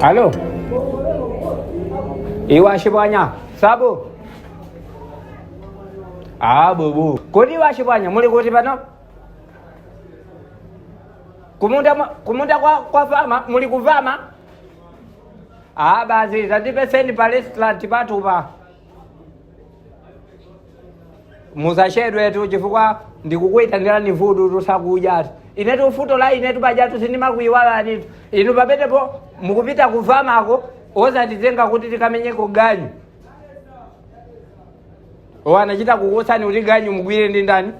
Halo. Iwashibwanya. Sabu. Bubu. Kodi washibwanya muli kuti pano? Kumunda kwa fama muli kuvama? Basi tandipeseni pa restaurant patupa. Musashedwe tu chifukwa ndikukuita ndilani vudu tusakuja. Inetu futo la inetu bajatu sinima kuiwala nitu. Inu papetepo mukupita kuvama ako oza titenga kuti tikamenyeko ganyu. Anachita kukusani kuti ganyu mugwire ndi ndani?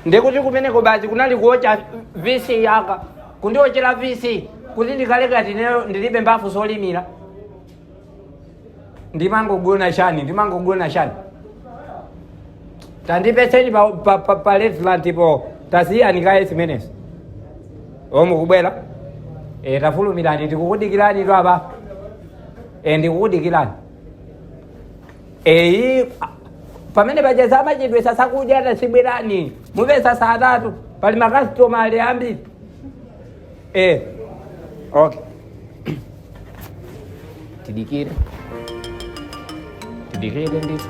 Ndekuti kumeneko basi kunali kuocha VC yaka. Kundiochera VC kuti ndikaleka tineyo ndilibe mbafu solimira. Ndimangogona shani. Tandipeseni pa restaurant po tasiyani kae simenes. Mukubwera? Tafulumira ndikukudikirani tu apa. Ndikukudikirani. Pamene pajaza machidwe sasa kuja tasibirani. Muve sasa atatu pali makastoma ali ambiri. Okay. Tidikire ndito.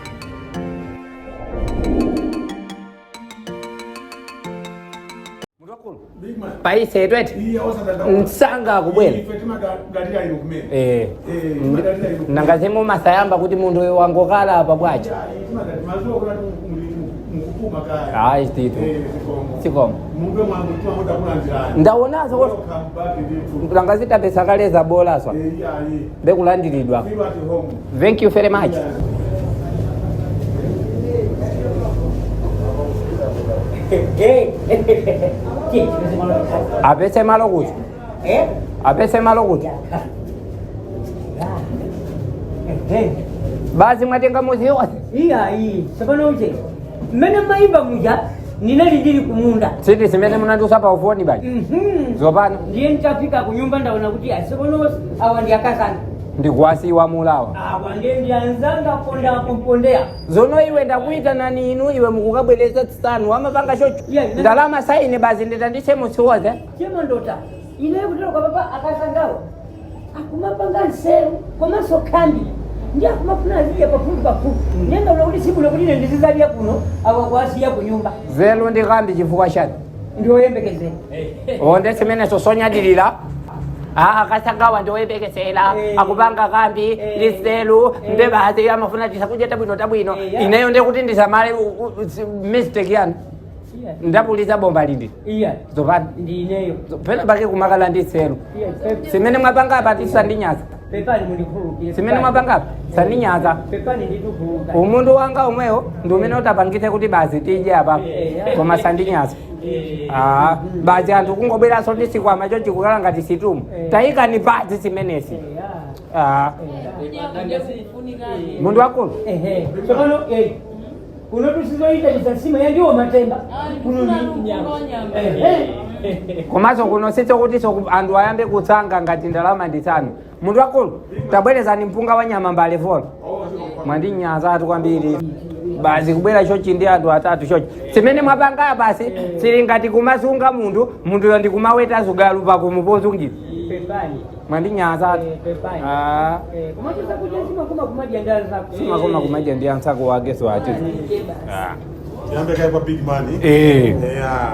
Big man. Paise etwete. Nsanga kubwera. Nangazemo masayamba kuti munthu wangokala apa bwacha. Stito. Sikomo. Ndaonazo langazita pesa kale za bola swa. Bekulandiridwa. Thank you very much. Apese malo kuti. Apese malo kuti. Basi mwatenga muzi wose. Sabano uche. Mene maiba muja ninalindiri kumunda. Siti simene munandusa pa ufoni bali. Zopano. Ndiye nitafika kunyumba ndaona kuti sabano awa ndiyakasana. Ndikuwasiwa mulawa. Ndiye ndianzanga kumpondea. Zono iwe ndakuita nani inu iwe mukukabweleza tsanu amapanga chocho. Ndalama saine basi nditandise musiwoze. Chema ndota. Ine kutero kwa baba akasangawa. Akumapanga nselu komanso kandi. Ndiye akumafuna zile pafupi. Nyenga ulaudi siku nakuti ndizizalia kuno awakwasiya kunyumba. Zelu ndikambi chifukwa chani. Ndiyo yembekeze. Onde simene sosonya dilila. Akasangawa ndoyembekesela akupanga kambi liselu mbebazi amafuna tisakuja tabwino ineyo ndekuti ndisamale mistake yani ndapuliza bomba lindi zopani ndineyo pena bake kumakala ndiselu simene mwapanga apa tisandinyaza pepani mundikhulukire simene mwapanga apa sandinyaza pepani nditukhuluka umuntu wanga omweyo ndumene utapangise kuti bazi tije apa koma sandinyaza bazi anthu kungobweraso ndisikwama chochi kukala ngati situmu tayika ni bazi simenesi mundu wakulu sopano kuno tusizoita chisasima yandiwo matemba kuno komanso kuno sichokuti anthu ayambe kutsanga ngati ndalama ndisanu mundu wakulu tabwerezani mpunga wa nyama mbale vola mwandinyaza atu kwambiri bazi kubwera chochi ndi anthu atatu chochi simene mwapangaya basi sili ngati kumasunga munthu yo ndikumaweta zugalu pakumupozungira pepani mwandinyaza atu simakoma kumadya ndi ansako wake so ati Yambe kai kwa big money.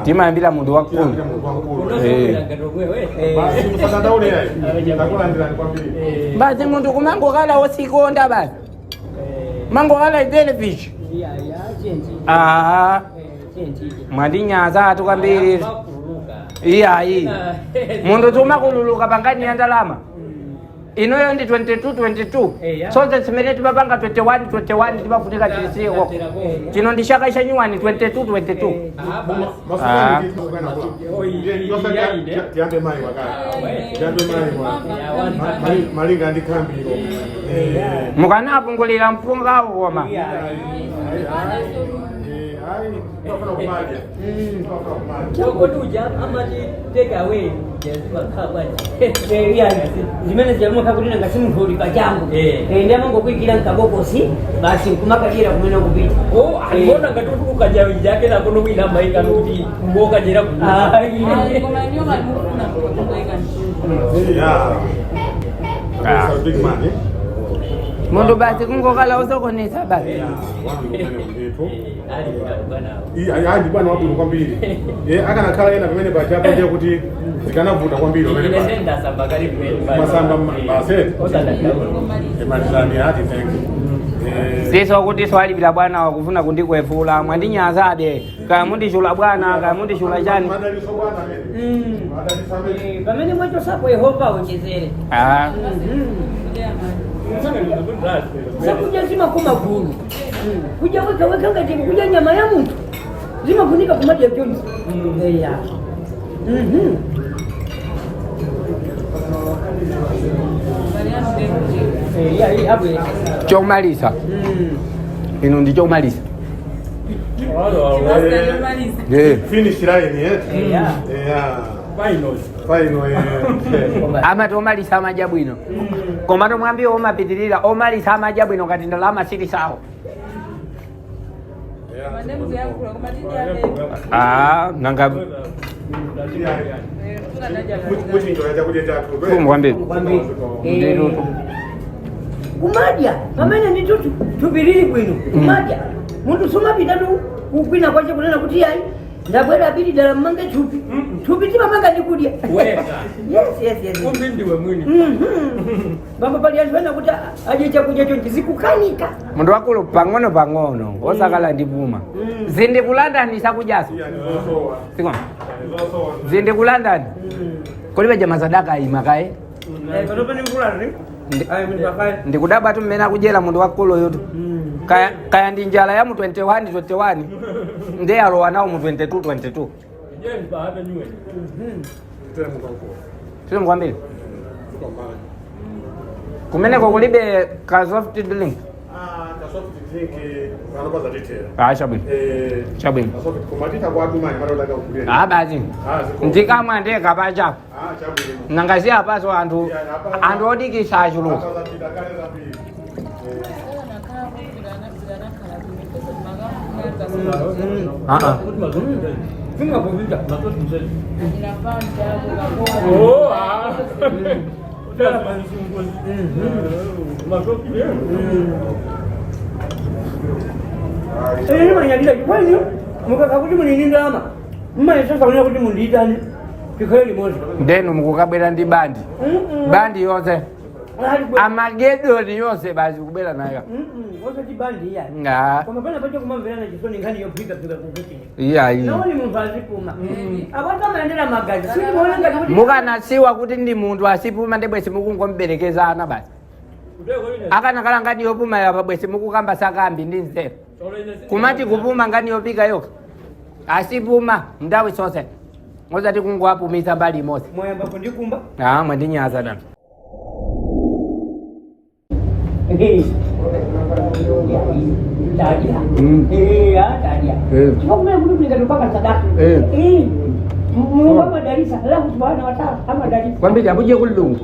Timayambira munthu wakulu. Basi msana ule yayi. Takula ndilani kwa big. Basi munthu kumangokalala osikonda basi. Mangokala television. Mwandinyaza atu kwambiri. Iyayi. Munthu tumakululuka pangani ya ndalama. Inoyo ndi 22 sonse simene timapanga 21 timafunika tilisiko chino ndi chaka chanyuwani 22 Tiambe mai wakati. Tiambe mai malinga ndi kambi iko. Mukanapungulira mpungawo koma. Chokotuja amati take away zimene ziyamuka kuti ngati munthu pachangu ndi amangokwikira mkabokosi basi nkumakajera kumene kupita mbona ngati ukaja yake na kono wina maika kuti mboka jera Yeah. That's a big man, eh? Mundu basi kungokala usokonesa basi. Andi bwana wabwino kwambiri. Akanakhala yena pamene paja apo ndiye kuti zikanavuta kwambiri pamene paja. Masamba basete. Emanizani ati thank you. Siso kuti swalipira bwana wakufuna kundikwefula mwandinyazabe kaya mundishula bwana kaya mundishula chani. Madaliso bwana mene. Madaliso mene. Pamene mwacho sapo Yehova onjezere. Sakuja zima kuma gulu. Kuja weka ngati kuja nyama ya mtu. Zima kunika kumaji ya Jones. Yeah. Hapo. Chomalisa. Ino ndi chomalisa. Finish line, yeah. Yeah. Final. Ama tomalisa majabu ino. Koma tomwambie omapitirira omalisa amajabu ino kati ndalama sili sawa. Nanga kumadya pamene nditu tupiriri bwino kumadya muntu sumapitatu kukwina kwache kunena kuti yayi ndabwera abiri dala mmange thupi timamanga ndikudya. Yes. Kumbe ndiwe mwini. Bamba pali anthu ena kuti adye chakudya chonchi zikukanika. Mundu wakulu pang'ono osakala ndipuma. Zindi kulandani sakujaso. Sikona. Zindi kulandani. Kulibe jama sadaka imakae. Panopa ni mvulani. Ndikudaba tu mmene akujera mundu wakulu yotu. Kaya ndi njala ya mu 21 ndiye alowa nawo mu 22. Sio mkwambili. Kumeneko kulibe ka soft drink. Ka soft drink anopaza detail. Chabwino. Soft kumatita kwa dumani madodaka kukulia. Basi. Ndikamwa ndiye kapacha. Chabwino. Nangazi apaso anthu odikisa achuluka. Ndenu mukukabwera ndi bandi yonse amagedoni yonse basi kubwera nayo. Osati bandi ya. Koma pana pacho kumamverana chisoni ngani yophika kukuti. Iya. Naoni muntu azipuma. Abata maendera magazi. Sini muona ngati kuti mukanasiwa kuti ndi munthu asipuma ndebwesi mukungomberekezana basi. Akanakala ngani yopuma ya pabwesi mukukamba sakambi ndi nzero. Kumati kupuma ngani yopika yoka. Asipuma ndawe sose. Ngozati kungwapumisa mbali imodzi. Moyamba kundikumba? Mwandinyaza dana. Tadia. Tadia. Cuma kumenya mtu mlingano mpaka sadaka. Mungu amedarisa, Allah subhanahu wa ta'ala amedarisa. Kwambi jabuje kulungu.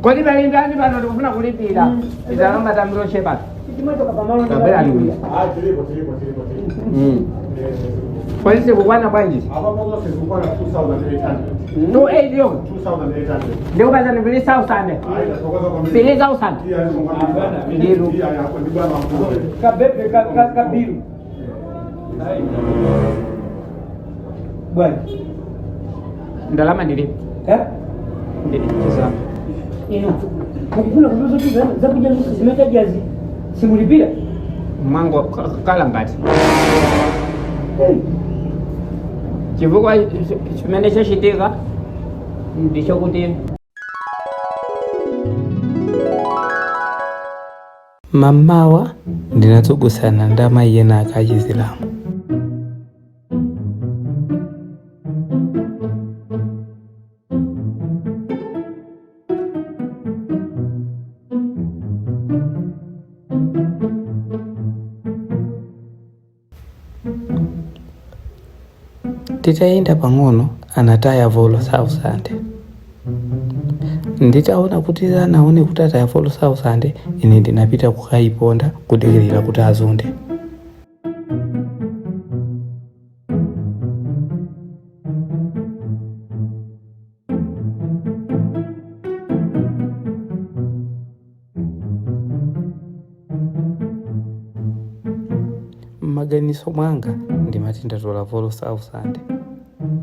Kwani bali ndani bano tukufuna kulipira. Italamba tamiro sheba. Kimatoka pamalo Kabela ni. Tilipo. Kwani se bwana bwanji? Hapa kwa sisi kwa 2800. No 8 yo. 2800. Ndio baza ni vile sawa sana. Tokoza kwa Vile sawa sana. Ndio hapo ni bwana mkubwa. kabebe kabiru. Bwana. Ndalama ndili. Ndili kisa. Kuna kuzozo tu za kuja zimeta jazi. Simulipira. Mwango kala ngati. Chivukwa chimene chachitika ndicho kuti mamawa ndinatsogosana ndi amayi ena akachizilamu. Titayenda pang'ono anataya volo sausande. Nditaona kuti anaone kuti ataya volo sausande, ine ndinapita kukayiponda kudikirira kuti azunde. maganizo mwanga ndimati ndatola volo Southside,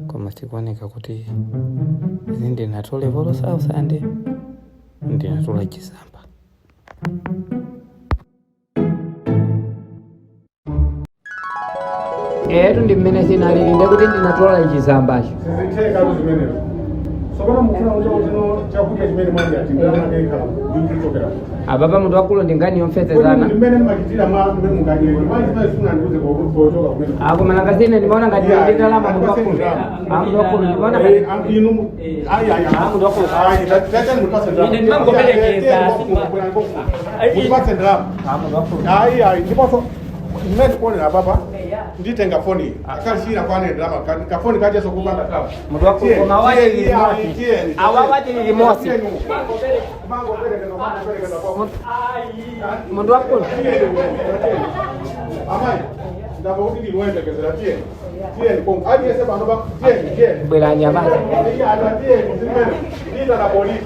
koma sikuoneka kuti ndinatole volo Southside, ndinatola Chisamba. Etu ndi mmene sinalilinde kuti ndinatola Chisambacho. Sizitheka zimenezo. Sokona mukuna ucho chakudya chimene mwandi ati ndamangeka ndikuchokera. Ababa muntu wakulu ndingani yomfezezana. Mmene mmakitira mmene mungani mwanzi mazifuna ndiuze kuchoka kumene. Akumana kasine ndimaona ngati ndalama muntu wakulu. Muntu wakulu ndimaona ngati inu muntu wakulu. Tata mupasa ndalama. Ine mangopelekeza mupasa ndalama. Muntu wakulu. Ndipo mmene kuonera papa nditenga foni akashira kwane ndalama kafoni kaje sokupanda kama Muntu wakulu koma waje limosi. Awawaje limosi. Muntu wakulu. Amai ndabo kuti ndiwende kezera tie kongo ali ese bano ba tie Bwela nyama. iya ata tie zimene ndita na polisi.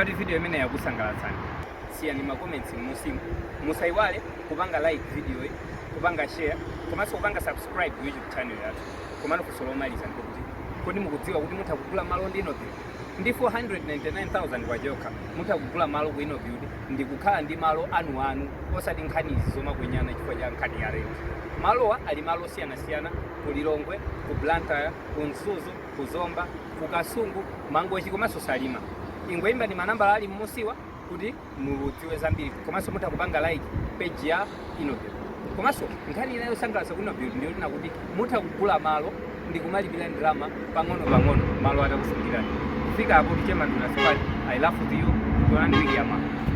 Ndi video imene yakusangalatsani. Siyani ma comments musimu. Musaiwale kupanga like video iyi, kupanga share, komanso kupanga subscribe ku YouTube channel yathu. Komano kusolomaliza ndikuti kodi mukudziwa kuti mutha kugula malo ndi Innobuild ndi 499,000 kwa joka. Mutha kugula malo ku Innobuild ndi kukhala ndi malo anu osati nkhanizi zomakwenyana chifukwa cha nkhani ya rent. Malowa ali malo siyana ku Lilongwe, ku Blantyre, ku Mzuzu, ku Zomba, ku Kasungu, Mangochi komanso Salima. Ingwemba ni manamba ali mmusiwa kuti mudziwe zambiri, komanso mutha kupanga like page ya Innobuild. Komanso nkhani inayo sangalasa ku Innobuild ndiyo kuti mutha kugula malo ndi kumalipira ndalama pang'ono malo atakusungirani. Kufika hapo Chairman Squad, I love you. William.